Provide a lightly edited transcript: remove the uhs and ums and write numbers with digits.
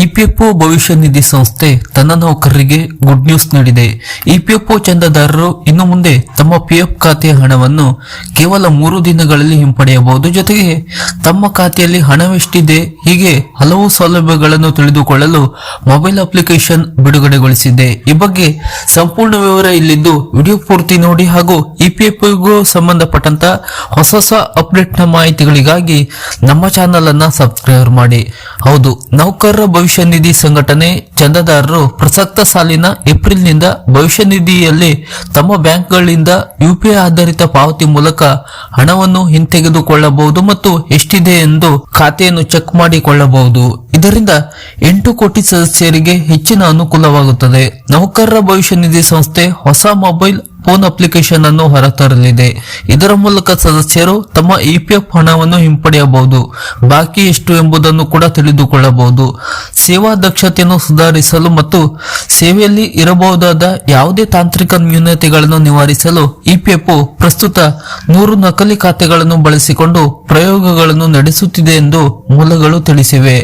EPFO ಭವಿಷ್ಯ ನಿಧಿ ಸಂಸ್ಥೆ ತನ್ನ ನೌಕರರಿಗೆ ಗುಡ್ ನ್ಯೂಸ್ ನೀಡಿದೆ. ಇಪಿಎಫ್ಒ ಚಂದಾದಾರರು ಇನ್ನು ಮುಂದೆ ತಮ್ಮ ಪಿಎಫ್ ಖಾತೆಯ ಹಣವನ್ನು ಕೇವಲ 3 ದಿನಗಳಲ್ಲಿ ಹಿಂಪಡೆಯಬಹುದು. ಜೊತೆಗೆ ತಮ್ಮ ಖಾತೆಯಲ್ಲಿ ಹಣವೆಷ್ಟಿದೆ ಹೀಗೆ ಹಲವು ಸೌಲಭ್ಯಗಳನ್ನು ತಿಳಿದುಕೊಳ್ಳಲು ಮೊಬೈಲ್ ಅಪ್ಲಿಕೇಶನ್ ಬಿಡುಗಡೆಗೊಳಿಸಿದೆ. ಈ ಬಗ್ಗೆ ಸಂಪೂರ್ಣ ವಿವರ ಇಲ್ಲಿದ್ದು ವಿಡಿಯೋ ಪೂರ್ತಿ ನೋಡಿ ಹಾಗೂ ಇಪಿಎಫ್ಒಗೂ ಸಂಬಂಧಪಟ್ಟಂತ ಹೊಸ ಅಪ್ಡೇಟ್ ನ ಮಾಹಿತಿಗಳಿಗಾಗಿ ನಮ್ಮ ಚಾನೆಲ್ ಅನ್ನ ಸಬ್ಸ್ಕ್ರೈಬ್ ಮಾಡಿ. ಹೌದು, ನೌಕರರ ಭವಿಷ್ಯ ನಿಧಿ ಸಂಘಟನೆ ಚಂದಾದಾರರು ಪ್ರಸಕ್ತ ಸಾಲಿನ ಏಪ್ರಿಲ್ನಿಂದ ಭವಿಷ್ಯ ನಿಧಿಯಲ್ಲಿ ತಮ್ಮ ಬ್ಯಾಂಕ್ಗಳಿಂದ ಯುಪಿಐ ಆಧಾರಿತ ಪಾವತಿ ಮೂಲಕ ಹಣವನ್ನು ಹಿಂತೆಗೆದುಕೊಳ್ಳಬಹುದು ಮತ್ತು ಎಷ್ಟಿದೆ ಎಂದು ಖಾತೆಯನ್ನು ಚೆಕ್ ಮಾಡಿಕೊಳ್ಳಬಹುದು. ಇದರಿಂದ 8 ಕೋಟಿ ಸದಸ್ಯರಿಗೆ ಹೆಚ್ಚಿನ ಅನುಕೂಲವಾಗುತ್ತದೆ. ನೌಕರರ ಭವಿಷ್ಯ ನಿಧಿ ಸಂಸ್ಥೆ ಹೊಸ ಮೊಬೈಲ್ ಫೋನ್ ಅಪ್ಲಿಕೇಶನ್ ಅನ್ನು ಹೊರತರಲಿದೆ. ಇದರ ಮೂಲಕ ಸದಸ್ಯರು ತಮ್ಮ ಇಪಿಎಫ್ ಹಣವನ್ನು ಹಿಂಪಡೆಯಬಹುದು, ಬಾಕಿ ಎಷ್ಟು ಎಂಬುದನ್ನು ಕೂಡ ತಿಳಿದುಕೊಳ್ಳಬಹುದು. ಸೇವಾ ದಕ್ಷತೆಯನ್ನು ಸುಧಾರಿಸಲು ಮತ್ತು ಸೇವೆಯಲ್ಲಿ ಇರಬಹುದಾದ ಯಾವುದೇ ತಾಂತ್ರಿಕ ನ್ಯೂನತೆಗಳನ್ನು ನಿವಾರಿಸಲು ಇಪಿಎಫ್ಒ ಪ್ರಸ್ತುತ 100 ನಕಲಿ ಖಾತೆಗಳನ್ನು ಬಳಸಿಕೊಂಡು ಪ್ರಯೋಗಗಳನ್ನು ನಡೆಸುತ್ತಿದೆ ಎಂದು ಮೂಲಗಳು ತಿಳಿಸಿವೆ.